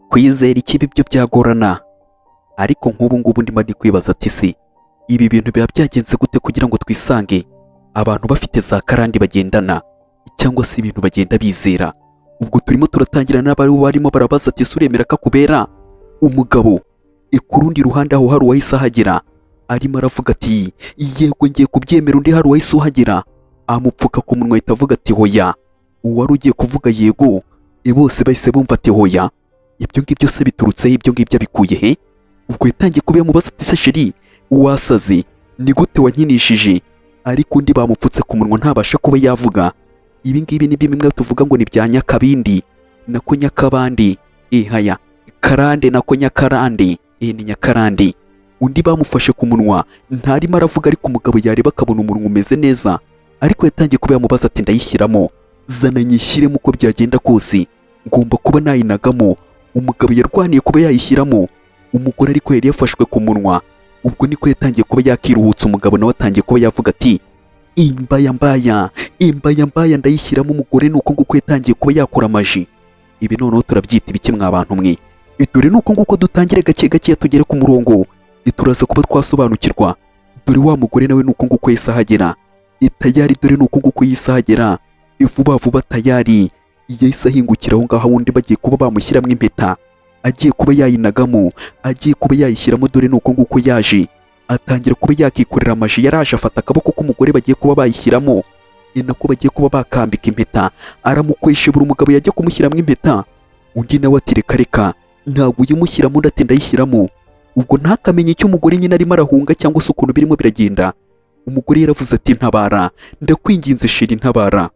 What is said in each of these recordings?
kwizera ikibi byo byagorana, ariko nk'ubu ngubu ndimo ndi kwibaza ati se ibi bintu biba byagenze gute kugira ngo twisange abantu bafite za karande bagendana cyangwa se ibintu bagenda bizera. Ubwo turimo turatangira n'abari barimo barabaza ati suremera ko akubera umugabo, ku rundi ruhande aho hari uwahise ahagera arimo aravuga ati yego ngiye kubyemera, undi hari uwahise uhagera amupfuka ku munwa ahita avuga ati hoya, uwari ugiye kuvuga yego bose bahise bumva ati hoya. Ibyo ngibyo se biturutseho, ibyo ngibyo abikuye he? Ubwo yatangiye kuba yamubaza ati se sheri wasaze ni gute wankinishije, ariko undi bamupfutse ku munwa ntabasha kuba yavuga. Ibi ngibi ni bimwe tuvuga ngo ni bya nyakabindi nako nyakabandi, haya karande nako nyakarande, ni nyakarande. Undi bamufashe ku munwa ntarimo aravuga, ariko umugabo yareba akabona umunwa umeze neza, ariko yatangiye kuba yamubaza ati ndayishyiramo, zana nyishyiremo uko byagenda kose, ngomba kuba nayinagamo. Umugabo yarwaniye kuba yayishyiramo, umugore ariko yari yafashwe ku munwa. Ubwo niko yatangiye kuba yakiruhutsa, umugabo nawe atangiye kuba yavuga ati imbaya mbaya ndayishyiramo. Umugore nuko nguko yatangiye kuba yakora amaji. Ibi noneho turabyita ibiki mwa bantu mwe? Dore nuko nguko dutangire gake gake tugere ku murongo, turaza kuba twasobanukirwa. Dore wa mugore nawe nuko nguko yisahagera tayari, dore nuko nguko yisahagera vuba vuba tayari yahise ahingukira aho ngaho, wundi bagiye kuba bamushyiramo impeta, agiye kuba yayinagamo, agiye kuba yayishyiramo. Dore nuko nguko yaje atangira kuba yakikorera amaji, yaraje afata akaboko k'umugore bagiye kuba bayishyiramo, nako bagiye kuba bakambika impeta, aramukweshe. Buri umugabo yajya kumushyiramo impeta, undi nawe ati reka reka ntabwo uyimushyiramo, undi ati ndayishyiramo. Ubwo ntakamenye icyo umugore nyine arimo arahunga cyangwa se ukuntu birimo biragenda. Umugore yaravuze ati ntabara, ndakwinginze sheri ntabara.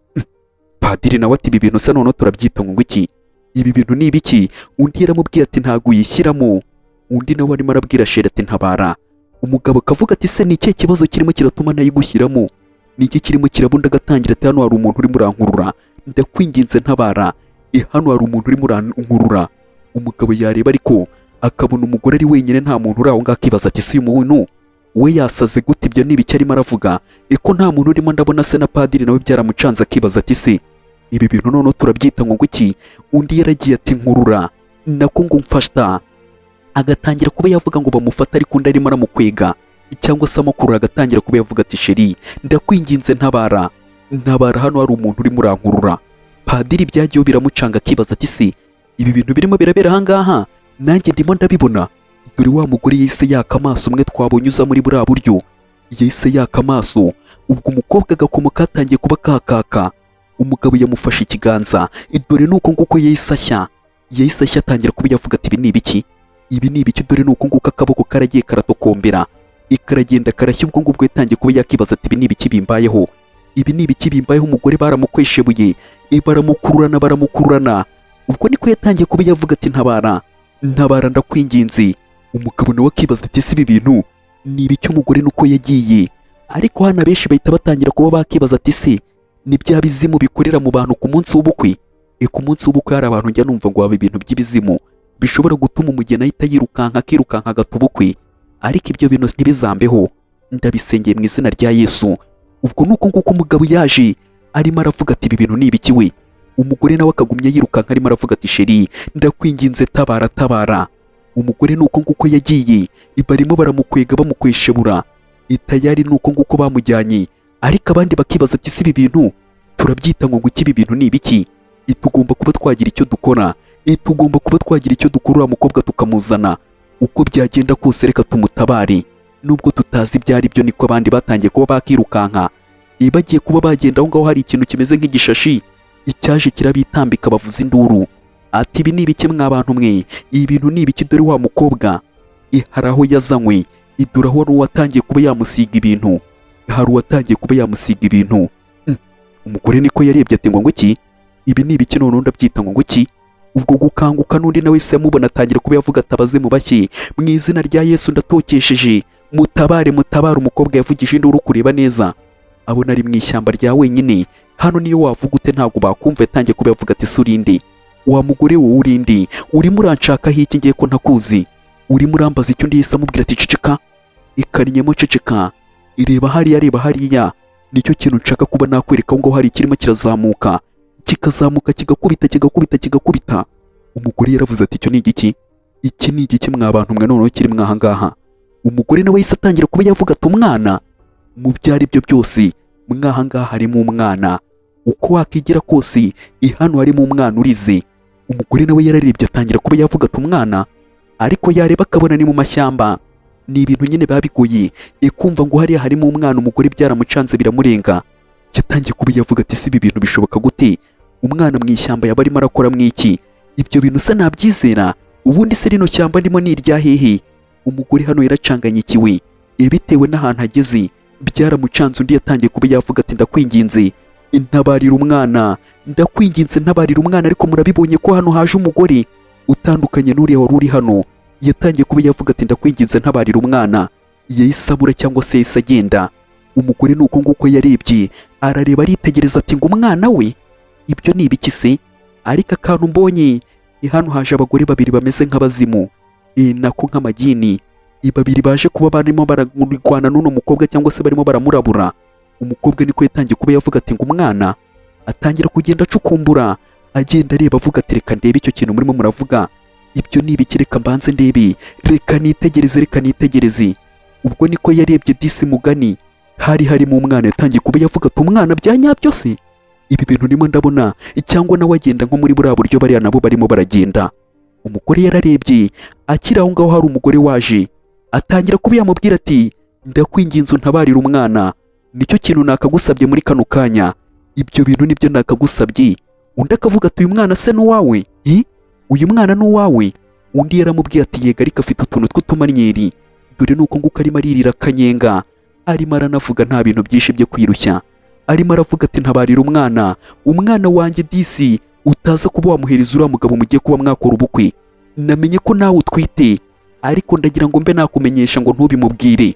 Padiri nawe ati ibi bintu se noneho turabyita ngo iki? Ibi bintu ni ibiki? Undi yaramubwiye ati ntabwo uyishyiramo, undi nawe arimo arabwira sheri ati ntabara. Umugabo akavuga ati se ni ikihe kibazo kirimo kiratuma nayigushyiramo? Ni iki kirimo kirabunda? Agatangira ati hano hari umuntu urimo urankurura, ndakwinginze ntabara, hano hari umuntu urimo urankurura. Umugabo yareba ariko akabona umugore ari wenyine, nta muntu uri aho ngaho, akibaza ati si uyu muntu we yasaze gute? Ibyo ni ibiki arimo aravuga? Eko nta muntu urimo, ndabona se na padiri nawe byaramucanze, akibaza ati se ibi bintu noneho turabyita ngo iki? Undi yaragiye ati nkurura nako ngo mfashta, agatangira kuba yavuga ngo bamufata, ariko undi arimo aramukwega cyangwa se amukurura, agatangira kuba yavuga ati sheri ndakwinginze ntabara, hano hari umuntu urimo urankurura. Padiri byagiyeho biramucanga, akibaza ati se ibi bintu birimo birabera aha ngaha nanjye ndimo ndabibona. Dore wa mugore yahise yaka amaso, umwe twabonye uza muri buriya buryo yahise yaka amaso. Ubwo umukobwa agakoma katangiye kuba kakaka, umugabo yamufashe ikiganza. Dore nuko nguko yahise ashya atangira kuba yavuga ati ibi ni ibiki? Ibi ni ibiki? Dore nuko nguko akaboko karagiye karatokombera, karagenda karashya. Ubwo ngubwo yatangiye kuba yakibaza ati ibi ni ibiki bimbayeho? Ibi ni ibiki bimbayeho? Umugore baramukweshebuye, baramukururana. Ubwo niko yatangiye kuba yavuga ati ntabara ndakwinginze. Umugabo nawe akibaza ati si ibi bintu ni ibiki? Umugore nuko yagiye, ariko hano abenshi bahita batangira kuba bakibaza ati se ni bya bizimu bikorera mu bantu ku munsi w'ubukwe? Ku munsi w'ubukwe hari abantu njya numva ngo haba ibintu by'ibizimu bishobora gutuma umugeni ahita akirukanka agata ubukwe, ariko ibyo bintu ntibizambeho, ndabisengeye mu izina rya Yesu. Ubwo nuko nguko umugabo yaje arimo aravuga ati ibi bintu ni ibiki we? Umugore nawe akagumya yirukanka arimo aravuga ati sheri ndakwinginze tabara. Umugore nuko nguko yagiye, barimo baramukwega bamukweshebura tayari, nuko nguko bamujyanye. Ariko abandi bakibaza ati si ibi bintu turabyita ngo iki? Ibi bintu ni ibiki? Tugomba kuba twagira icyo dukora, tugomba kuba twagira icyo dukora, umukobwa tukamuzana uko byagenda kose, reka tumutabare. Nubwo tutazi ibyo ari byo, niko abandi batangiye kuba bakirukanka, bagiye kuba bagenda aho ngaho hari ikintu kimeze nk'igishashi icyaje kirabitambika, bavuza induru ati ibi ni ibiki mwa bantu mwe? Ibi bintu ni ibiki? Dore wa mukobwa hari aho yazanywe, dore aho uwatangiye kuba yamusiga ibintu, hari uwatangiye kuba yamusiga ibintu. Umugore niko yarebye ati ngo iki? Ibi ni ibiki noneho ndabyita ngo iki? Ubwo gukanguka n'undi nawe se yamubona atangira kuba yavuga atabaze mu bashyi, mu izina rya Yesu ndatokesheje, mutabare. Umukobwa yavugije induru kureba neza, abona ari mu ishyamba rya wenyine. Hano niyo wavuga ute ntabwo bakumva. Yatangiye kuba yavuga ati surinde, wa mugore wowe urinde, urimo uranshakaho iki? Ngiye ko ntakuzi, urimo urambaza icyo? Undi yahise amubwira ati ceceka. Ikarinyemo ceceka, ireba hariya, nicyo kintu nshaka kuba nakwereka. Aho ngaho hari ikirimo kirazamuka, kigakubita. Umugore yaravuze ati icyo ni igiki? Iki ni igiki mwa bantu mwe noneho kiri mwahangaha? Umugore nawe yahise atangira kuba yavuga ati umwana, mu byo ari byo byose mwahangaha harimo umwana, uko wakigira kose hano harimo umwana urize. Umugore nawe yararebye atangira kuba yavuga ati umwana, ariko yareba akabona ni mu mashyamba. Ni ibintu nyine biba bigoye kumva ngo hariya harimo umwana. Umugore byaramucanze biramurenga, yatangiye kuba yavuga ati si ibi bintu bishoboka gute? Umwana mu ishyamba yaba arimo arakora mwiki? Ibyo bintu se nabyizera? Ubundi se rino shyamba ndimo ni irya hehe? Umugore hano yaracanganyikiwe bitewe n'ahantu ageze, byaramucanze. Undi yatangiye kuba yavuga ati ndakwinginze ntabarira umwana, ndakwinginze ntabarira umwana. Ariko murabibonye ko hano haje umugore utandukanye n'uriya wari uri hano. Yatangiye kuba yavuga ati ndakwinginze ntabarira umwana, yahise abura cyangwa se yahise agenda. Umugore nuko nguko yarebye arareba aritegereza ati ngo umwana we, ibyo ni ibiki se? Ariko akantu mbonye hano haje abagore babiri bameze nk'abazimu, nako nk'amagini. Babiri baje kuba barimo bararwana n'uno mukobwa cyangwa se barimo baramurabura. Umukobwa niko yatangiye kuba yavuga ati ngo umwana, atangira kugenda acukumbura agenda areba avuga ati reka ndebe icyo kintu murimo muravuga, ibyo ni ibiki? Reka mbanze ndebe, reka nitegereze. Ubwo niko yarebye disi mugani hari harimo umwana. Yatangiye kuba yavuga ati umwana bya nyabyo se? Ibi bintu ndimo ndabona cyangwa nawe agenda nko muri buriya buryo bariya nabo barimo baragenda. Umugore yararebye akiri aho ngaho hari umugore waje, atangira kuba yamubwira ati ndakwinginze untabarira umwana, nicyo kintu nakagusabye muri kano kanya, ibyo bintu nibyo nakagusabye. Undi akavuga ati uyu mwana se n'uwawe? Uyu mwana n'uwawe? Undi yaramubwiye ati yega, ariko afite utuntu tw'utumanyeri, dore nuko nguko arimo aririra akanyenga, arimo aranavuga nta bintu byinshi byo kwirushya. Arimo aravuga ati ntabarira umwana, umwana wanjye disi, utaza kuba wamuhereza uriya mugabo mugiye kuba mwakora ubukwe. Namenye ko nawe utwite, ariko ndagira ngo mbe nakumenyesha ngo ntubimubwire.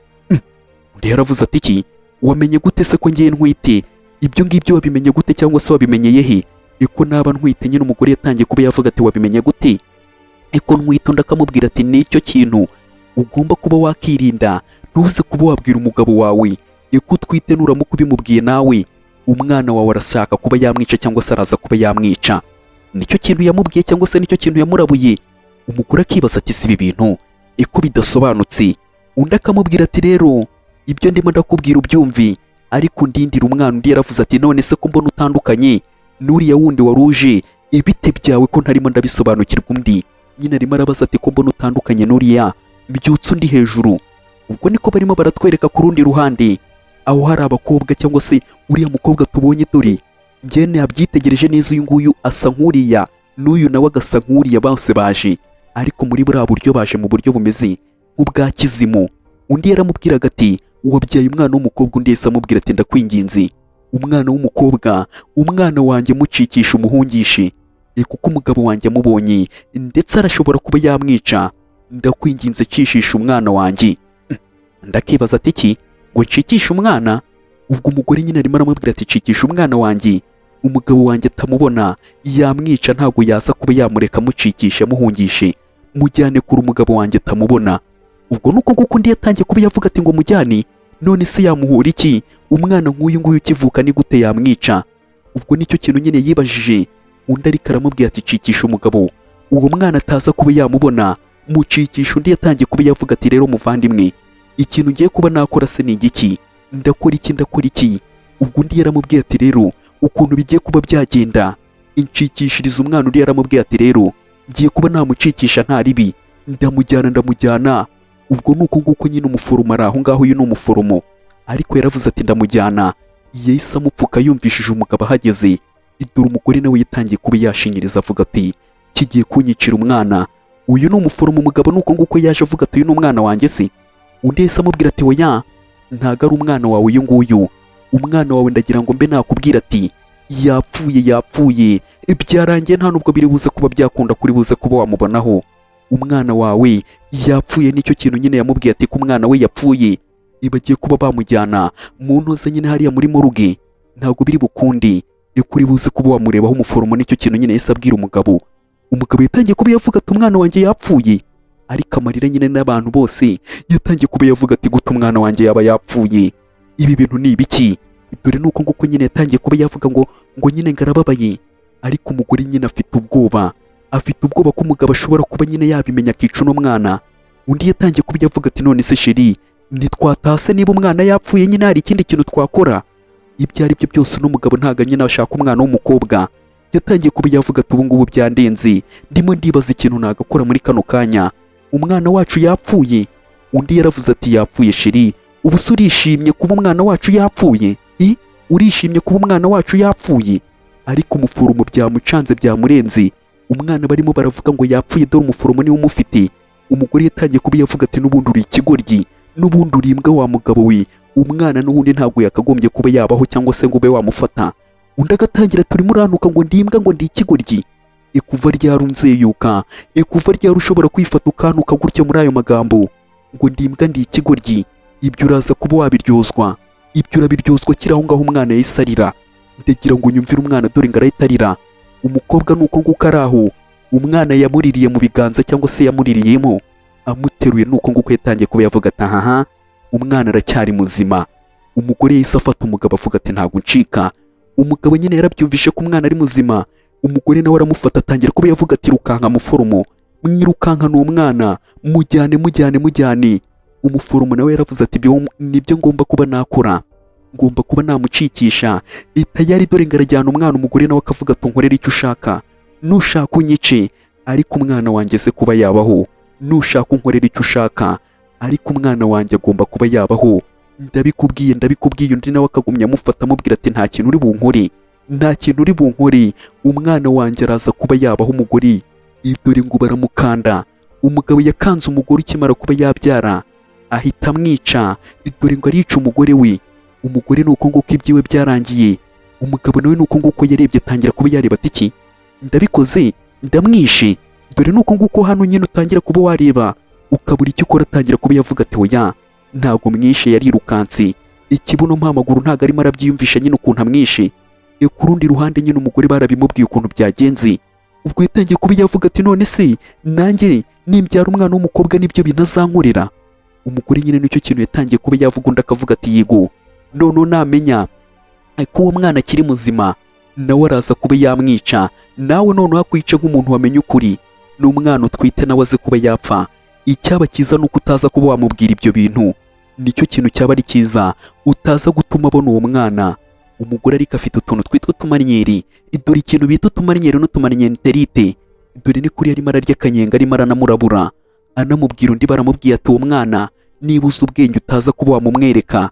Undi yaravuze ati iki? Wamenye gute se ko ngiye ntwite? Ibyo ngibyo wabimenye gute cyangwa se wabimenyeye he? Eko naba ntwite nyine. Umugore yatangiye kuba yavuga ati wabimenye gute? Eko ntwite. Undi akamubwira ati nicyo kintu ugomba kuba wakirinda, ntuze kuba wabwira umugabo wawe eko utwite. Nuramuka ubimubwiye nawe umwana wawe arashaka kuba yamwica cyangwa se araza kuba yamwica. Nicyo kintu yamubwiye cyangwa se nicyo kintu yamurabuye. Umugore akibaza ati si ibi bintu eko bidasobanutse. Undi akamubwira ati rero ibyo ndimo ndakubwira ubyumvi, ariko ndindira umwana. Undi yaravuze ati none se ko mbona utandukanye n'uriya wundi waruje, ibite byawe ko ntarimo ndabisobanukirwa? Undi nyine arimo arabaza ati ko mbona utandukanye n'uriya, mbyutse undi hejuru. Ubwo niko barimo baratwereka ku rundi ruhande aho hari abakobwa cyangwa se uriya mukobwa tubonye. Dore njyene yabyitegereje neza, uyu nguyu asa nk'uriya, n'uyu nawe agasa nk'uriya. Bose baje ariko muri buriya buryo baje mu buryo bumeze nk'ubwa kizimu. Undi yaramubwiraga ati wabyaye umwana w'umukobwa. Undi yahise amubwira ati ndakwinginze umwana w'umukobwa, umwana wanjye mucikisha umuhungishe, kuko umugabo wanjye amubonye ndetse arashobora kuba yamwica. Ndakwinginze cishisha umwana wanjye. Ndakibaza ati iki? Ngo ncikisha umwana? Ubwo umugore nyine arimo aramubwira ati cikisha umwana wanjye, umugabo wanjye atamubona yamwica, ntabwo yaza kuba yamureka mucikisha muhungishe, mujyane kure umugabo wanjye atamubona. Ubwo nuko nguko undi yatangiye kuba yavuga ati ngo mujyane. None se yamuhura iki? Umwana nk'uyu nguyu ukivuka ni gute yamwica? Ubwo nicyo kintu nyine yibajije. Undi ariko aramubwira ati cikisha umugabo, uwo mwana ataza kuba yamubona, mucikisha. Undi yatangiye kuba yavuga ati rero muvandimwe, ikintu ngiye kuba nakora se ni igiki? Ndakora iki? Ubwo undi yaramubwiye ati rero ukuntu bigiye kuba byagenda, incikishiriza umwana. Undi yaramubwiye ati rero ngiye kuba namucikisha nta ribi, ndamujyana. Ubwo nuko nguko nyine umuforomo ari aho ngaho. Uyu ni umuforomo ariko yaravuze ati ndamujyana. Yahise amupfuka yumvishije umugabo ahageze. Dore umugore nawe yatangiye kuba yashinyiriza avuga ati kigiye kunyicira umwana. Uyu ni umuforomo. Umugabo nuko nguko yaje avuga ati uyu ni umwana wanjye se? Undi yahise amubwira ati oya, ntago ari umwana wawe uyu nguyu. Umwana wawe ndagira ngo mbe nakubwira ati yapfuye. Byarangiye nta nubwo biri buze kuba byakunda kuri buze kuba wamubonaho. Umwana wawe yapfuye. Nicyo kintu nyine yamubwiye ati ko umwana we yapfuye, bagiye kuba bamujyana mu ntoza nyine hariya muri moruge. Ntabwo biri bukundi kuri buze kuba wamurebaho umuforomo. Nicyo kintu nyine yahise abwira umugabo. Umugabo yatangiye kuba yavuga ati umwana wanjye yapfuye, ariko amarira nyine n'abantu bose yatangiye kuba yavuga ati gute umwana wanjye yaba yapfuye? Ibi bintu ni ibiki? Dore nuko nguko nyine yatangiye kuba yavuga ngo nyine ngarababaye. Ariko umugore nyine afite ubwoba, afite ubwoba ko umugabo ashobora kuba nyine yabimenya akica uno mwana. Undi yatangiye kuba avuga ati none se sheri, ntitwatase niba umwana yapfuye nyine hari ikindi kintu twakora? Ibyo ari byo byose uno mugabo ntago nyine ashaka umwana w'umukobwa. Yatangiye kuba yavuga ati ubu ngubu byandenze, ndimo ndibaza ikintu nagakora muri kano kanya, umwana wacu yapfuye. Undi yaravuze ati yapfuye sheri, ubu se urishimye kuba umwana wacu yapfuye? Urishimye kuba umwana wacu yapfuye? Ariko umuforomo byamucanze byamurenze, umwana barimo baravuga ngo yapfuye dore umuforomo niwe umufite. Umugore yatangiye kuba yavuga ati n'ubundi uri ikigoryi, n'ubundi uri imbwa wa mugabo we, umwana n'ubundi ntabwo yakagombye kuba yabaho cyangwa se ngo ube wamufata. Undi agatangira turimo uranuka ngo ndi imbwa ngo ndi ikigoryi. Kuva ryari unzeyuka? Kuva ryari ushobora kwifata ukanuka gutya muri ayo magambo ngo ndi imbwa ndi ikigoryi? Ibyo uraza kuba wabiryozwa, ibyo urabiryozwa kiraho ngaho umwana yahise arira. Ndagira ngo nyumvire umwana dore ngo arahita arira. Umukobwa nuko nguko ari aho, umwana yamuririye mu biganza cyangwa se yamuririyemo, amuteruye nuko nguko yatangiye kuba yavuga ati ahaha umwana aracyari muzima. Umugore yahise afata umugabo avuga ati ntabwo ncika. Umugabo nyine yarabyumvishe ko umwana ari muzima. Umugore nawe aramufata atangira kuba yavuga ati rukanka muforomo, mwirukanka n'umwana, mujyane. Umuforomo nawe yaravuze ati nibyo ngomba kuba nakora, ngomba kuba namucikisha. Tayari dore ngo arajyana umwana. Umugore nawe akavuga ati nkorera icyo ushaka, nushaka unyice ariko umwana wanjye se kuba yabaho, nushaka unkorera icyo ushaka ariko umwana wanjye agomba kuba yabaho. Ndabikubwiye. Undi nawe akagumya amufata amubwira ati nta kintu uri bunkore, umwana wanjye araza kuba yabaho. Umugore dore ngo baramukanda. Umugabo yakanze umugore ukimara kuba yabyara ahita amwica, dore ngo arica umugore we. Umugore nuko nguko ibyiwe byarangiye. Umugabo nawe nuko nguko yarebye atangira kuba yareba ati iki ndabikoze, ndamwishe. Dore nuko nguko hano nyine utangira kuba wareba ukabura icyo ukora. Atangira kuba yavuga ati oya ntago mwishe, yarirukanse. Ikibuno mpamaguru ntago arimo arabyiyumvisha nyine ukuntu amwishe. Ku rundi ruhande nyine umugore barabimubwiye ukuntu byagenze. Ubwo yatangiye kuba yavuga ati none se nanjye nimbyara umwana w'umukobwa nibyo binazankorera? Umugore nyine nicyo kintu yatangiye kuba yavuga. Undi akavuga ati yego none namenya ko uwo mwana akiri muzima nawe araza kuba yamwica. Nawe none akwica nk'umuntu wamenye ukuri, n'umwana utwite nawe aze kuba yapfa. Icyaba cyiza nuko utaza kuba wamubwira ibyo bintu, nicyo kintu cyaba ari cyiza, utaza gutuma abona uwo mwana. Umugore ariko afite utuntu twitwa utumarinyeri. Dore ikintu bita utumarinyeri n'utumarinyeriterite. Dore ni kuri arimo ararya akanyenga arimo aranamurabura, anamubwira. Undi baramubwiye ati uwo mwana niba uzi ubwenge utaza kuba wamumwereka,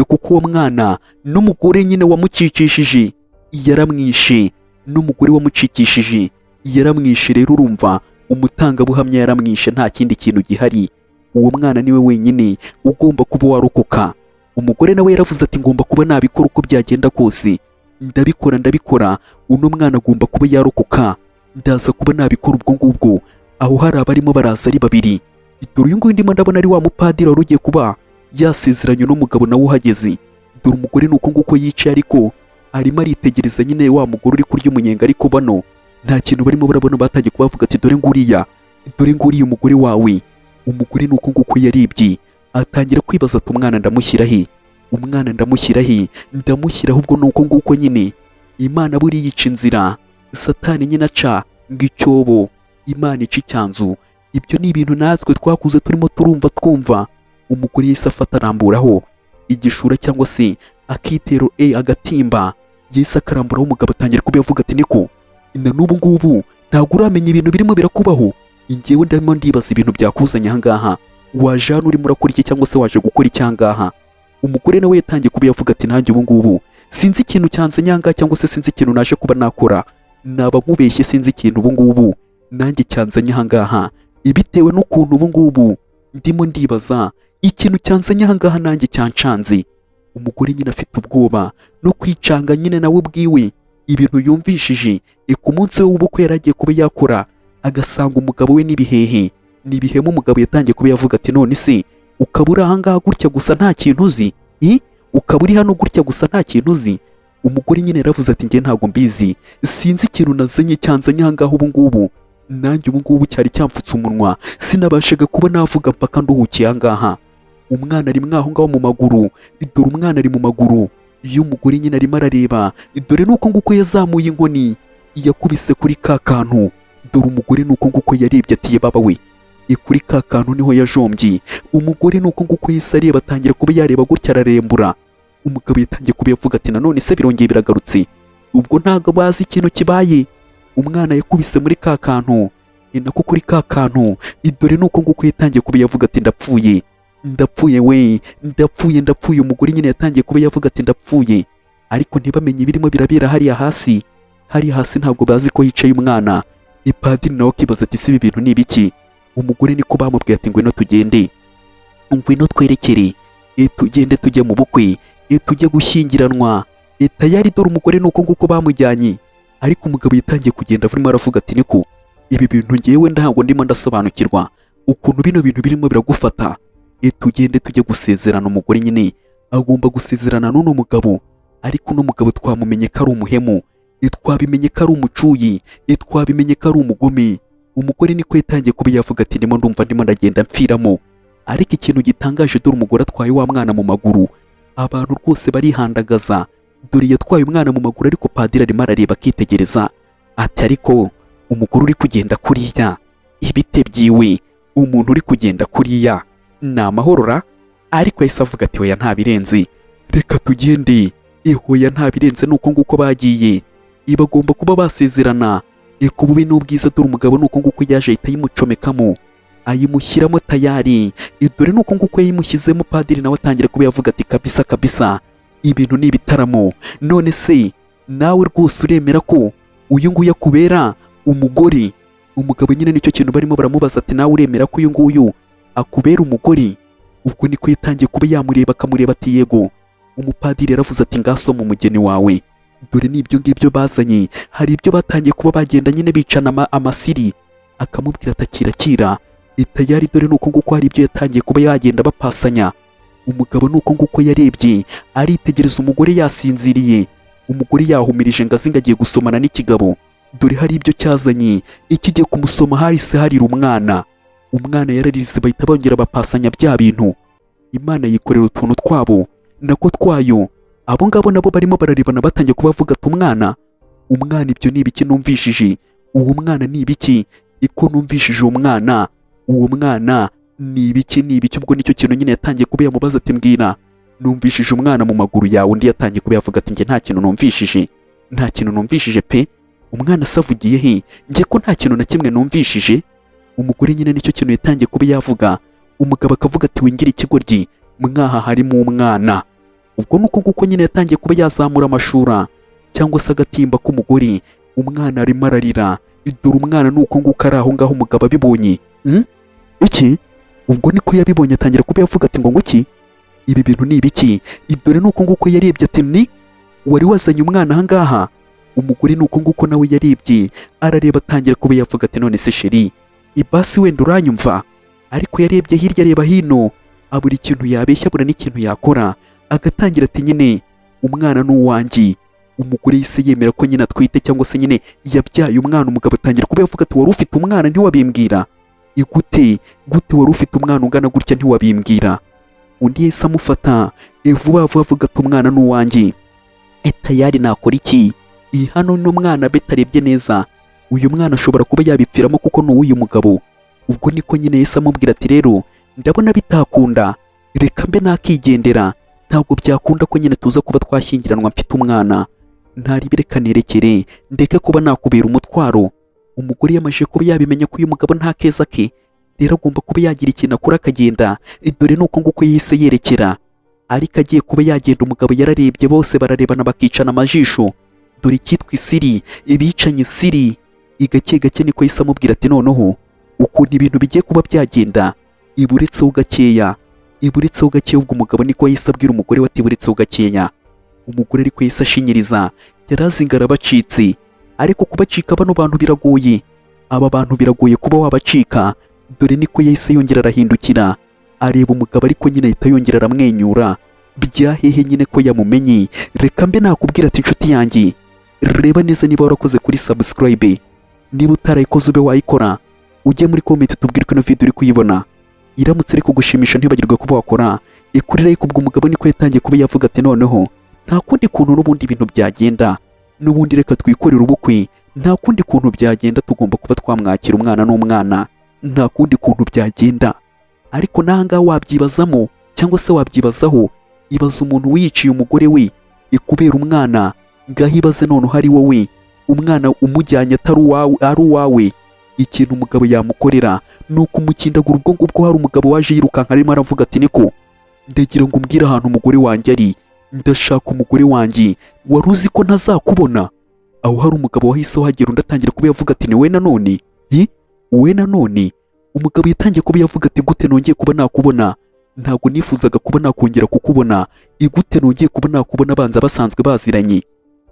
kuko uwo mwana n'umugore nyine wamucikishije yaramwishe, n'umugore wamucikishije yaramwishe. Rero urumva umutangabuhamya yaramwishe, nta kindi kintu gihari. Uwo mwana niwe wenyine ugomba kuba warokoka. Umugore nawe yaravuze ati ngomba kuba nabikora uko byagenda kose, ndabikora. Uno mwana agomba kuba yarokoka, ndaza kuba nabikora. Ubwo ngubwo aho hari abarimo baraza ari babiri. Dore uyu nguyu ndimo ndabona ari wa mupadiri wari ugiye kuba yasezeranye n'umugabo nawe uhageze. Dore umugore nuko nguko yicaye ariko arimo aritegereza nyine wa mugore uri kurya umunyenga. Ariko bano nta kintu barimo barabona, batangiye kubavuga ati dore nguriya umugore wawe. Umugore nuko nguko yarebye atangira kwibaza ati umwana ndamushyira he? Ubwo nuko nguko nyine Imana buri yica inzira, Satani nyine aca ng'icyobo, Imana ica icyanzu. Ibyo ni ibintu natwe twakuze turimo twumva. Umugore yise afata aramburaho igishura cyangwa se akitero agatimba, yise akaramburaho. Umugabo atangira kuba yavuga ati niko na n'ubu ngubu ntabwo uramenya ibintu birimo birakubaho? Njyewe ndimo ndibaza ibintu byakuzanye aha ngaha, waje hano urimo urakora iki cyangwa se waje gukora iki aha ngaha? Umugore nawe yatangiye kuba yavuga ati nanjye ubu ngubu sinzi ikintu cyanzanye aha ngaha, cyangwa se sinzi ikintu naje kuba nakora, naba nkubeshye. Sinzi ikintu ubu ngubu nanjye cyanzanye aha ngaha, bitewe n'ukuntu ubu ngubu ndimo ndibaza ikintu cyanzanye aha ngaha nanjye cyancanze. Umugore nyine afite ubwoba no kwicanga nyine nawe bwiwe ibintu yumvishije. Ku munsi we w'ubukwe yaragiye kuba yakora agasanga umugabo we n'ibihemu. Umugabo yatangiye kuba yavuga ati none se ukaba uri aha ngaha gutya gusa nta kintu uzi? Ukaba uri hano gutya gusa nta kintu uzi? Umugore nyine yaravuze ati njye ntabwo mbizi, sinzi ikintu nazanye cyanzanye aha ngaha ubu ngubu. Nanjye ubu ngubu cyari cyamfutse umunwa, sinabashaga kuba navuga mpaka nduhukiye aha ngaha. Umwana ari mwaho ngaho mu maguru. Dore umwana ari mu maguru y'umugore nyine arimo arareba. Dore nuko nguko yazamuye inkoni yakubise kuri ka kantu. dore umugore nuko nguko yarebye ati ye baba we, kuri ka kantu niho yajombye. Umugore nuko nguko yahise areba atangira kuba yareba gutya ararembura. Umugabo yatangiye kuba yavuga ati nanone se birongeye biragarutse. Ubwo ntago bazi ikintu kibaye. Umwana yakubise muri ka kantu, nako kuri ka kantu, dore nuko nguko yatangiye kuba yavuga ati ndapfuye, ndapfuye we, ndapfuye. Umugore nyine yatangiye kuba yavuga ati ndapfuye, ariko ntibamenye ibirimo birabera hariya hasi. Hariya hasi ntabwo bazi ko hicaye umwana. Padiri nawe akibaza ati si ibi bintu ni ibiki? Umugore niko bamubwiye ati ngwino tugende, ngwino twerekere, tugende tujye mu bukwe, tujye gushyingiranwa. Tayari dore umugore nuko nguko bamujyanye. Ariko umugabo yatangiye kugenda arimo aravuga ati niko ibi bintu ngewe ntabwo ndimo ndasobanukirwa ukuntu bino bintu birimo biragufata. Tugende tujye gusezerana. Umugore nyine agomba gusezerana n'uno mugabo, ariko uno mugabo twamumenye ko ari umuhemu, twabimenye ko ari umucuyi, twabimenye ko ari umugome. Umugore niko yatangiye kuba yavuga ati ndimo ndumva ndimo ndagenda mpfiramo. Ariko ikintu gitangaje, dore umugore atwaye wa mwana mu maguru. Abantu rwose barihandagaza, dore yatwaye umwana mu maguru, ariko padiri arimo arareba akitegereza ati ariko umugore uri kugenda kuriya ibite byiwe, umuntu uri kugenda kuriya ni amahorora? Ariko yahise avuga ati oya nta birenze, reka tugende. Hoya nta birenze, nuko nguko bagiye. Bagomba kuba basezerana ku bubi n'ubwiza. Dore umugabo nuko nguko yaje ahita ayimucomekamo, ayimushyiramo tayari. Dore nuko nguko yayimushyizemo. Padiri nawe atangira kuba yavuga ati kabisa kabisa ibintu ni ibitaramo. None se nawe rwose uremera ko uyu nguyu akubera umugore? Umugabo nyine nicyo kintu barimo baramubaza ati nawe uremera ko uyu nguyu akubera umugore? Ubwo niko yatangiye kuba yamureba, akamureba ati yego. Umupadiri yaravuze ati ngasoma umugeni wawe. Dore n'ibyo ngibyo bazanye. Hari ibyo batangiye kuba bagenda nyine bicana amasiri. Akamubwira atakira tayari. Dore nuko nguko hari ibyo yatangiye kuba yagenda bapasanya. Umugabo nuko nguko yarebye aritegereza umugore yasinziriye. Umugore yahumirije ngo azinga agiye gusomana n'ikigabo. Dore hari ibyo cyazanye, ikigiye kumusoma hahise harira umwana. Umwana yararize, bahita bongera bapasanya bya bintu. Imana yikorera utuntu twabo nako twayo. Abo ngabo nabo barimo bararebana batangiye kubavuga ati umwana ibyo ni ibiki numvishije? Uwo mwana ni ibiki? Iko numvishije umwana, uwo mwana ni ibiki? Ubwo nicyo kintu nyine yatangiye kuba yamubaza ati mbwira, numvishije umwana mu maguru yawe. Undi yatangiye kuba yavuga ati njye nta kintu numvishije pe. Umwana asavugiye he? Njye ko nta kintu na kimwe numvishije. Umugore nyine nicyo kintu yatangiye kuba yavuga. Umugabo akavuga ati wingira ikigoryi, mwaha harimo umwana. Ubwo nuko nguko nyine yatangiye kuba yazamura amashura cyangwa se agatimba k'umugore. Umwana arimo ararira. Dore umwana nuko nguko ari aho ngaho. Umugabo abibonye iki? Ubwo niko yabibonye atangira kuba yavuga ati ngo iki? Ibi bintu ni ibiki? Dore nuko nguko yarebye ati ni wari wazanye umwana aha ngaha? Umugore nuko nguko nawe yarebye arareba atangira kuba yavuga ati none se sheri, ibasi wenda uranyumva? Ariko yarebye hirya areba hino, abura ikintu yabeshya, abura n'ikintu yakora. Agatangira ati nyine umwana ni uwanjye. Umugore yise yemera ko nyine atwite cyangwa se nyine yabyaye umwana. Umugabo atangira kuba yavuga ati wari ufite umwana ntiwabimbwira? Gute wari ufite umwana ungana gutya ntiwabimbwira? Undi yahise amufata vuba vuba avuga ati umwana ni uwanjye. Tayari nakora iki? Hano no mwana betarebye neza, uyu mwana ashobora kuba yabipfiramo kuko ni uw'uyu mugabo. Ubwo niko nyine yahise amubwira ati rero ndabona bitakunda, reka mbe nakigendera. Ntabwo byakunda ko nyine tuza kuba twashyingiranwa mfite umwana. Ntaribi reka nerekere, ndeke kuba nakubera umutwaro. Umugore yamaje kuba yabimenya ko uyu mugabo nta keza ke, rero agomba kuba yagira ikintu akora akagenda. Dore nuko nguko yahise yerekera. Ariko agiye kuba yagenda, umugabo yararebye, bose bararebana bakicana amajisho. Dore icyitwa isiri, ibicanye isiri. Gake gake niko yahise amubwira ati noneho ukuntu ibintu bigiye kuba byagenda, iburetseho gakeya. Ubwo umugabo niko yahise abwira umugore we ati iburetseho gakeya. Umugore ariko yahise ashinyiriza, yarazingara bacitse. Ariko kubacika bano bantu biragoye. Aba bantu biragoye kuba wabacika. Dore niko yahise yongera arahindukira areba umugabo, ariko nyine ahita yongera aramwenyura. Byahehe nyine ko yamumenye. Reka mbe nakubwira ati inshuti yanjye, reba neza niba warakoze kuri subscribe. Niba utarayikoze ube wayikora, ujye muri comment tubwire ko ino video uri kuyibona. Iramutse ari kugushimisha ntibagirwe kuba wakora kuri like. Ubwo umugabo niko yatangiye kuba yavuga ati noneho nta kundi kuntu n'ubundi ibintu byagenda. N'ubundi reka twikorera ubukwe, nta kundi kuntu byagenda, tugomba kuba twamwakira umwana n'umwana, nta kundi kuntu byagenda. Ariko nahangaha wabyibazamo cyangwa se wabyibazaho, ibaza umuntu wiyiciye umugore we kubera umwana, ngaho ibaze noneho ari wowe umwana umujyanye ari uwawe, ikintu umugabo yamukorera ni ukumukindagura. Ubwo ngubwo hari umugabo waje yirukanka arimo aravuga ati niko ndagira ngo umbwire ahantu umugore wanjye ari, ndashaka umugore wanjye, wari uzi ko ntazakubona? Aho hari umugabo wahise wahagera, undi atangira kuba yavuga ati ni we nanone, we nanone. Umugabo yatangiye kuba yavuga ati gute nongeye kuba nakubona, ntabwo nifuzaga kuba nakongera kukubona, igute nongeye kuba nakubona abanza basanzwe baziranye.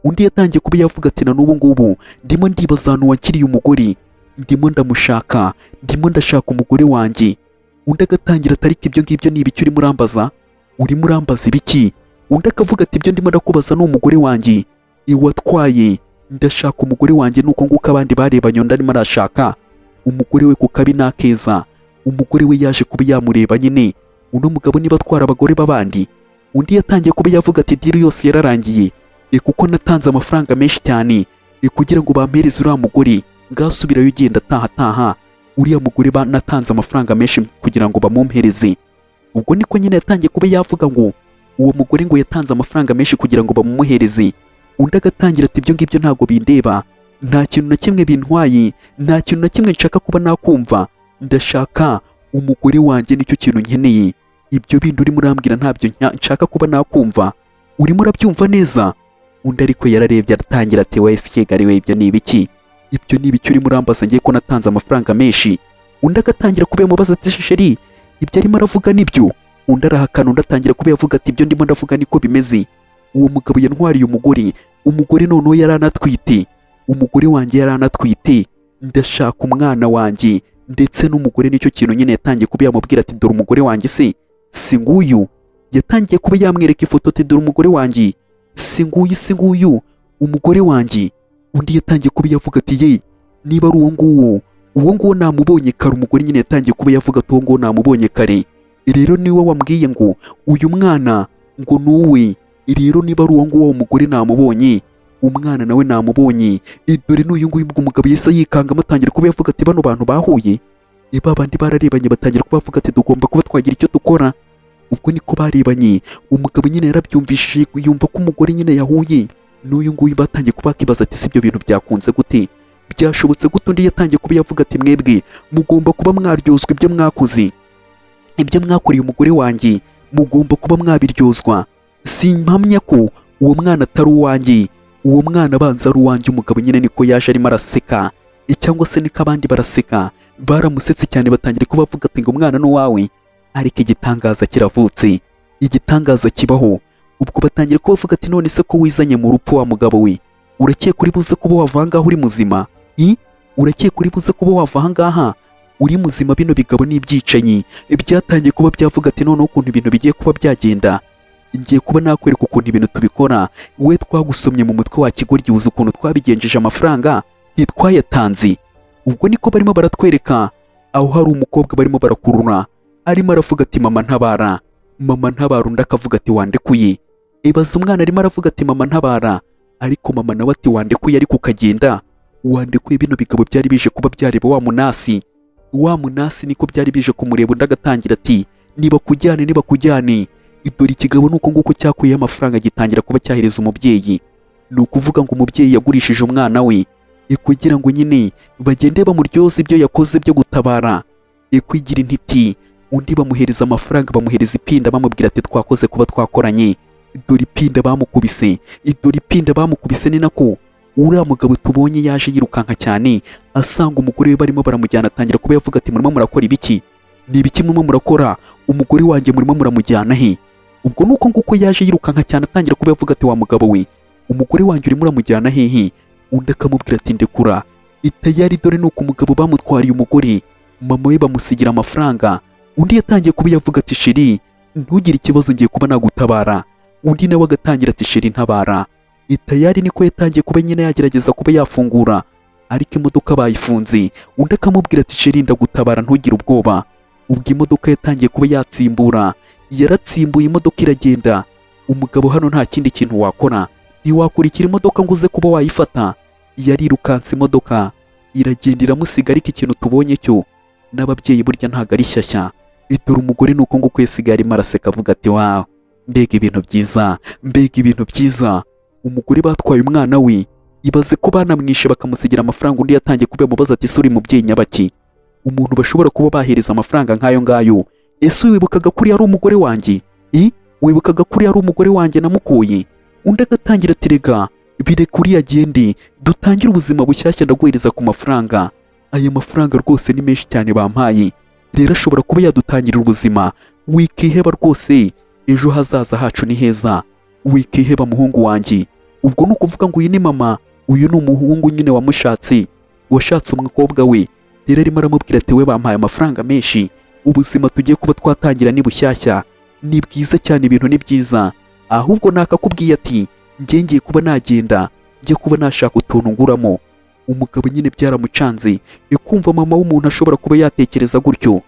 Undi yatangiye kuba yavuga ati na n'ubu ngubu ndimo ndibaza ahantu wakiriye umugore, ndimo ndamushaka, ndimo ndashaka umugore wanjye. Undi agatangira atariko ibyo ngibyo ni ibiki urimo urambaza, urimo urambaza ibiki? Undi akavuga ati ibyo ndimo ndakubaza ni umugore wanjye watwaye, ndashaka umugore wanjye. Nuko nguko abandi barebanye, undi arimo arashaka umugore we ku kabi n'akeza. Umugore we yaje kuba yamureba nyine, uno mugabo niba atwara abagore b'abandi. Undi yatangiye kuba yavuga ati diri yose yararangiye, kuko natanze amafaranga menshi cyane kugira ngo bampereze uriya mugore, ngasubirayo ugenda taha, uriya mugore natanze amafaranga menshi kugira ngo bamumpereze. Ubwo niko nyine yatangiye kuba yavuga ngo uwo mugore ngo yatanze amafaranga menshi kugira ngo bamumuhereze. Undi agatangira ati ibyo ngibyo ntabwo bindeba, nta kintu na kimwe bintwaye, nta kintu na kimwe nshaka kuba nakumva, ndashaka umugore wanjye, nicyo kintu nkeneye. Ibyo bindi urimo urambwira ntabyo nshaka kuba nakumva, urimo urabyumva neza? Undi ariko yararebye aratangira ati wese Kigali we, ibyo ni ibiki? Ibyo ni ibiki urimo urambaza ngiye ko natanze amafaranga menshi? Undi agatangira kuba yamubaza ati sheri, ibyo arimo aravuga nibyo? Undi arahakana, undi atangira kuba yavuga ati ibyo ndimo ndavuga niko bimeze. Uwo mugabo yantwariye umugore noneho yaranatwite, umugore wanjye yaranatwite, ndashaka umwana wanjye ndetse n'umugore. Nicyo kintu nyine yatangiye kuba yamubwira ati dore umugore wanjye si nguyu. Yatangiye kuba yamwereka ifoto ati dore umugore wanjye, si nguyu umugore wanjye. Undi yatangiye kuba yavuga ati ye, niba ari uwo nguwo namubonye kare. Umugore nyine yatangiye kuba yavuga ati uwo nguwo namubonye kare, rero niwe wambwiye ngo uyu mwana ngo nuwe, rero niba ari uwo nguwo umugore namubonye, umwana nawe namubonye, dore n'uyu nguyu. Ubwo umugabo yese yikanga amatangira kuba yavuga ati bano bantu bahuye, babandi bararebanye batangira kuba bavuga ati tugomba kuba twagira icyo dukora. Ubwo niko barebanye, umugabo nyine yarabyumvishije, yumva ko umugore nyine yahuye n'uyu nguyu. Batangiye kuba bakibaza ati si ibyo bintu byakunze gute, byashobotse gute? Undi yatangiye kuba yavuga ati mwebwe mugomba kuba mwaryozwa ibyo mwakoze, ibyo mwakoreye umugore wanjye mugomba kuba mwabiryozwa. Simpamya ko uwo mwana atari uwanjye, uwo mwana abanza ari uwanjye. Umugabo nyine niko yaje arimo araseka, cyangwa se niko abandi baraseka, baramusetse cyane, batangira kuba bavuga ati ngo umwana ni uwawe. Ariko igitangaza kiravutse, igitangaza kibaho. Ubwo batangira kuba bavuga ati none se ko wizanye mu rupfu wa mugabo we, urakeka uri buze kuba wava ahangaha uri muzima? Urakeka uri buze kuba wava ahangaha uri muzima? Bino bigabo n'ibyicanyi byatangiye kuba byavuga ati noneho ukuntu ibintu bigiye kuba byagenda, ngiye kuba nakwereka ukuntu ibintu tubikora. We twagusomye mu mutwe wa kigoryi, uzi ukuntu twabigenjeje, amafaranga ntitwayatanze. Ubwo niko barimo baratwereka, aho hari umukobwa barimo barakurura, arimo aravuga ati mama ntabara, mama ntabara. Undi akavuga ati wandekuye. Ibaza umwana arimo aravuga ati mama ntabara, ariko mama nawe ati wandekuye, ariko ukagenda wandekuye. Bino bigabo byari bije kuba byareba wa munasi niko byari bije kumureba. Undi agatangira ati niba kujyane. Dore ikigabo nuko nguko cyakuyeho amafaranga gitangira kuba cyahereza umubyeyi. Ni ukuvuga ngo umubyeyi yagurishije umwana we kugira ngo nyine bagende bamuryoza ibyo yakoze byo gutabara, kwigira intiti. Undi bamuhereza amafaranga, bamuhereza ipinda, bamubwira ati twakoze kuba twakoranye, dore ipinda bamukubise, ni nako uriya mugabo tubonye yaje yirukanka cyane, asanga umugore we barimo baramujyana. Atangira kuba yavuga ati murimo murakora ibiki? Ni ibiki murimo murakora? Umugore wanjye murimo muramujyana he? Ubwo nuko nguko yaje yirukanka cyane, atangira kuba yavuga ati wa mugabo we, umugore wanjye urimo uramujyana hehe? Undi akamubwira ati ndekura. Itayari dore nuko umugabo bamutwariye umugore, mama we bamusigira amafaranga. Undi yatangiye kuba yavuga ati sheri ntugire ikibazo, ngiye kuba nagutabara. Undi nawe agatangira ati sheri ntabara. Itayari niko yatangiye kuba nyine yagerageza kuba yafungura, ariko imodoka bayifunze. Undi akamubwira ati sheri ndagutabara, ntugire ubwoba. Ubwo imodoka yatangiye kuba yatsimbura, yaratsimbuye, imodoka iragenda. Umugabo hano nta kindi kintu wakora, ntiwakurikira imodoka ngo uze kuba wayifata. yarirukanse imodoka iragenda iramusiga, ariko ikintu tubonye cyo n'ababyeyi burya ntabwo ari shyashya. Dore umugore nuko nguko yasigaye arimo araseka avuga ati waw, mbega ibintu byiza, mbega ibintu byiza. Umugore batwaye umwana we, ibaze ko banamwishe bakamusigira amafaranga, undi yatangiye kubimubaza ati suri mubyeyi nyabaki, umuntu bashobora kuba bahereza amafaranga nk'ayo ngayo, ese wibukaga kuri ari umugore wanjye? Wibukaga kuri ari umugore wanjye namukuye? Undi agatangira ati rega bire kuri agende dutangire ubuzima bushyashya, ndaguhereza ku mafaranga. Aya mafaranga rwose ni menshi cyane bampaye, rero ashobora kuba yadutangirira ubuzima. Wikiheba rwose, ejo hazaza hacu ni heza, wikiheba muhungu wanjye. Ubwo ni ukuvuga ngo uyu ni mama, uyu ni umuhungu nyine wamushatse, washatse umukobwa we. Rero arimo aramubwira ati we bampaye amafaranga menshi, ubuzima tugiye kuba twatangira ni bushyashya, ni bwiza cyane, ibintu ni byiza. Ahubwo nakakubwiye ati ngiye kuba nagenda, ngiye kuba nashaka utuntu nguramo. Umugabo nyine byaramucanze, kumva mama w'umuntu ashobora kuba yatekereza gutyo.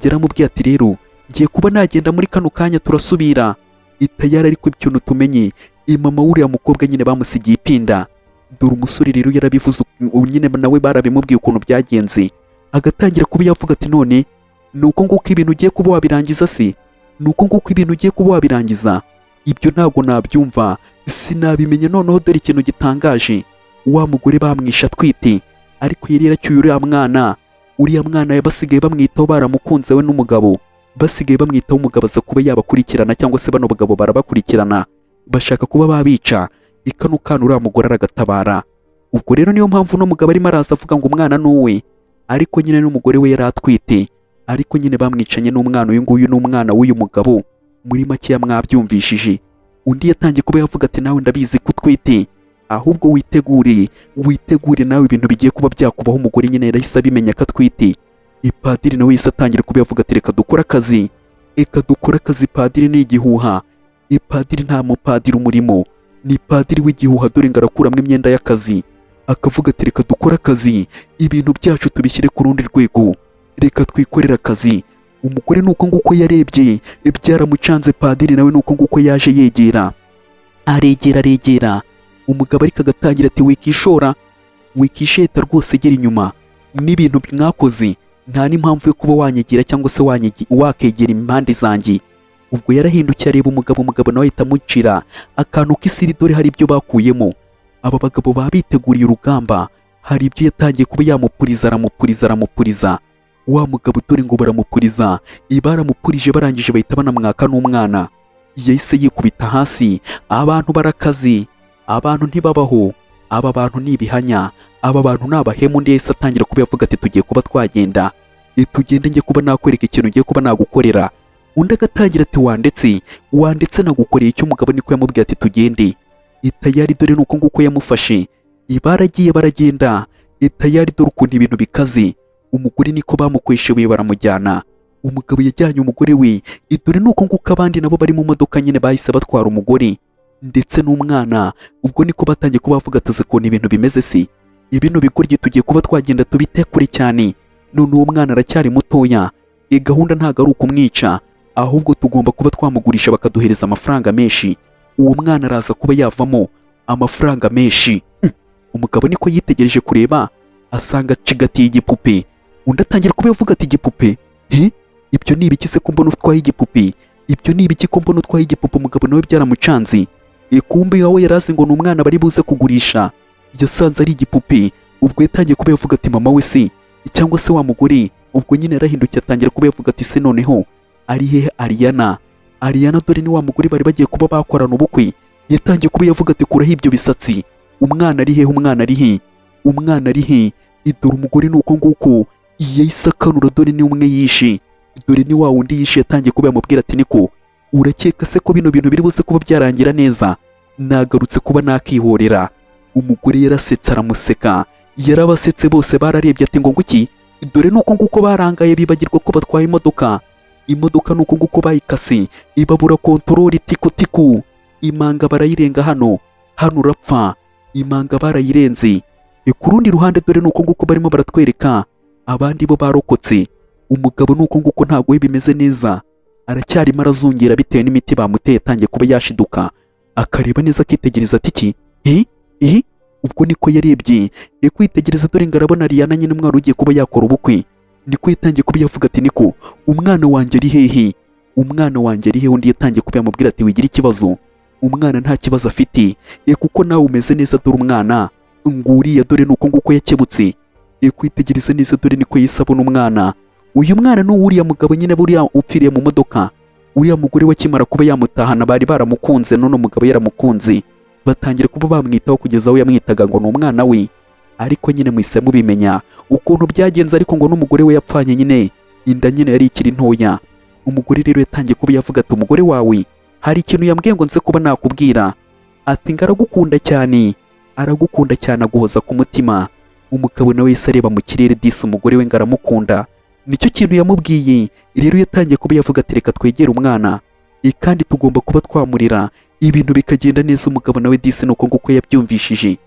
Yaramubwiye ati rero ngiye kuba nagenda muri kano kanya turasubira. Itayari ariko ikintu tumenye, mama w'uriya mukobwa nyine bamusigiye ipinda. Dore umusore rero yarabivuze nyine nawe barabimubwiye ukuntu byagenze, agatangira kuba yavuga ati none nuko nguko ibintu ugiye kuba wabirangiza se, nuko nguko ibintu ugiye kuba wabirangiza. Ibyo ntabwo nabyumva, sinabimenye. Noneho dore ikintu gitangaje, wa mugore bamwisha atwite, ariko yari yaracyuye uriya mwana basigaye bamwitaho, baramukunze we n'umugabo, basigaye bamwitaho. Umugabo aza kuba yabakurikirana, cyangwa se bano bagabo barabakurikirana, bashaka kuba babica. Ikano kana uriya mugore aragatabara. Ubwo rero niyo mpamvu no mugabo arimo araza avuga ngo umwana nuwe, ariko nyine n'umugore we yari atwite, ariko nyine bamwicanye n'umwana. Uyu nguyu n'umwana w'uyu mugabo, muri make mwabyumvishije. Undi yatangiye kuba yavuga ati nawe ndabizi ko utwite, ahubwo witegure nawe ibintu bigiye kuba byakubaho. Umugore nyine yarahise abimenya ko atwite. Ipadiri nawe yise atangira kuba yavuga ati reka dukore akazi, padiri ni igihuha. Ipadiri nta mupadiri umurimo, ni padiri w'igihuha. Dore ngo arakuramo imyenda y'akazi, akavuga ati reka dukore akazi, ibintu byacu tubishyire ku rundi rwego, reka twikorere akazi. Umugore nuko nguko yarebye, byaramucanze. Padiri nawe nuko nguko yaje yegera, aregera. Umugabo ariko agatangira ati wikisheta rwose, gera inyuma n'ibintu mwakoze, nta n'impamvu yo kuba wanyegera cyangwa se wakegera impande zanjye. Ubwo yarahindukiye areba umugabo nawe ahita amucira akantu k'isiri. Dore hari ibyo bakuyemo, aba bagabo baba biteguriye urugamba, hari ibyo yatangiye kuba aramupuriza. Wa mugabo dore ngo baramupuriza, baramupurije barangije bahita banamwaka n'umwana. Yahise yikubita hasi. Abantu barakaze, abantu ntibabaho, aba bantu ni ibihanya, aba bantu ni abahemu. Undi yahise atangira kuba yavuga ati tugiye kuba twagenda, tugende njye kuba nakwereka ikintu ugiye kuba nagukorera. Undi agatangira ati wandetse nagukoreye icyo. Umugabo niko yamubwiye ati tugende. Itayari dore nuko nguko yamufashe, baragiye baragenda. Itayari dore ukuntu ibintu bikaze. Umugore niko bamukweshebuye baramujyana. Umugabo yajyanye umugore we, dore nuko nguko abandi nabo bari mu modoka nyine bahise batwara umugore ndetse n'umwana. Ubwo niko batangiye kuba bavuga tuze kubona ibintu bimeze se, ibintu bikorye tugiye kuba twagenda tubite kure cyane. None uwo mwana aracyari mutoya, gahunda ntabwo ari ukumwica, ahubwo tugomba kuba twamugurisha bakaduhereza amafaranga menshi. Uwo mwana araza kuba yavamo amafaranga menshi. Umugabo niko yitegereje kureba, asanga acigatiye igipupe. Undi atangira kuba yavuga ati igipupe? Ibyo ni ibiki se ko mbona utwaye igipupe? Ibyo ni ibiki ko mbona utwaye igipupe? Umugabo nawe byaramucanze. Kumbe yawe yarazi ngo ni umwana bari buze kugurisha, yasanze ari igipupe. Ubwo yatangiye kuba yavuga ati mama we se, cyangwa se wa mugore. Ubwo nyine yarahindukiye atangira kuba yavuga ati se noneho ari hehe Ariana? Dore ni wa mugore bari bagiye kuba bakorana ubukwe. Yatangiye kuba yavuga ati kuraho ibyo bisatsi, umwana ari hehe? Dore umugore nuko nguko yahise akanura. Dore ni umwe yishe, dore ni wa wundi yishe. Yatangiye kuba yamubwira ati niko urakeka se ko bino bintu biri buze kuba byarangira neza? Nagarutse kuba nakihorera. Umugore yarasetse aramuseka, yarabasetse bose bararebye ati ngo nguki. Dore nuko nguko barangaye bibagirwa ko batwaye imodoka nuko nguko bayikase, ibabura kontroli tiku. Imanga barayirenga, hano urapfa. Imanga barayirenze. Ku rundi ruhande dore nuko nguko barimo baratwereka abandi bo barokotse. Umugabo nuko nguko ntago bimeze neza, aracyarimo arazungera bitewe n'imiti bamuteye. Yatangiye kuba yashiduka, akareba neza akitegereza ati ubwo niko yarebye kwitegereza dore ngo arabona Ariana nyine umwana ugiye kuba yakora ubukwe. Niko yatangiye kuba yavuga ati niko umwana wanjye ari hehe, umwana wanjye ari hehe. Undi yatangiye kuba yamubwira ati wigira ikibazo, umwana nta kibazo afite kuko nawe umeze neza, dore umwana nguriya, dore nuko nguko yakebutse. Kwitegereza neza dore niko yisabona umwana. Uyu mwana ni uriya mugabo nyine buriya upfiriye mu modoka, uriya mugore wakimara kuba yamutahana bari baramukunze, none umugabo yaramukunze, batangira kuba bamwitaho kugeza aho yamwitaga ngo ni umwana we. Ariko nyine mwise mubimenya ukuntu byagenze, ariko ngo n'umugore we yapfanye nyine, inda nyine yari ikiri ntoya. Umugore rero yatangiye kuba yavuga ati umugore wawe hari ikintu yambwiye ngo nze kuba nakubwira, ati ngo aragukunda cyane, aragukunda cyane, aguhoza ku mutima. Umugabo nawe yahise areba mu kirere disi, umugore we ngo aramukunda, nicyo kintu yamubwiye. Rero yatangiye kuba yavuga ati reka twegere umwana kandi tugomba kuba twamurira ibintu bikagenda neza. Umugabo nawe disi nuko nguko yabyumvishije.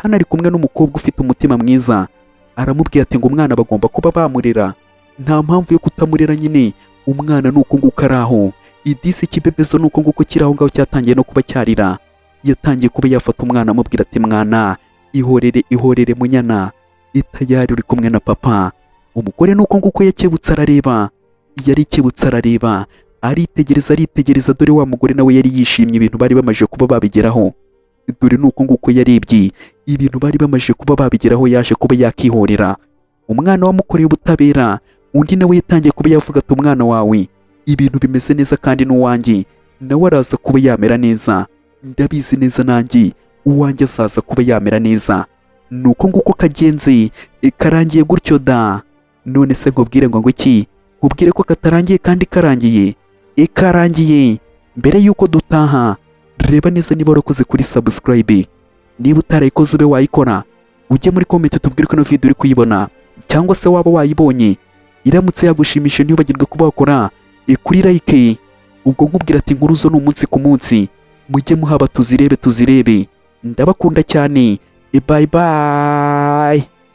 Hano ari kumwe n'umukobwa ufite umutima mwiza, aramubwiye ati ngo umwana bagomba kuba bamurera, nta mpamvu yo kutamurera nyine, umwana nuko nguko ari aho. Idisi ikibebezo nuko nguko kiri aho ngaho cyatangiye no kuba cyarira. Yatangiye kuba yafata umwana amubwira ati mwana ihorere ihorere munyana, itayari uri kumwe na papa. Umugore nuko nguko yakebutse arareba, yarikebutse arareba, aritegereza, dore wa mugore nawe yari yishimye ibintu bari bamaje kuba babigeraho. Dore nuko nguko yarebye ibintu bari bamaje kuba babigeraho, yaje kuba yakihorera. Umwana wamukoreye ubutabera. Undi nawe yatangiye kuba yavuga ati umwana wawe ibintu bimeze neza kandi n'uwanjye nawe araza kuba yamera neza, ndabizi neza nanjye uwanjye azaza kuba yamera neza. Nuko nguko kagenze karangiye gutyo da. None se nkubwire ngo iki, nkubwire ko katarangiye kandi karangiye. Karangiye. Mbere yuko dutaha, reba neza niba warakoze kuri subscribe, niba utarayikoze ube wayikora, ujye muri comment tubwire ko ino video uri kuyibona, cyangwa se waba wayibonye iramutse yagushimishe ntibagirwe kuba wakora kuri like. Ubwo nkubwira ati inkuru zo ni umunsi ku munsi, mujye muhaba tuzirebe. Ndabakunda cyane. Bye bye.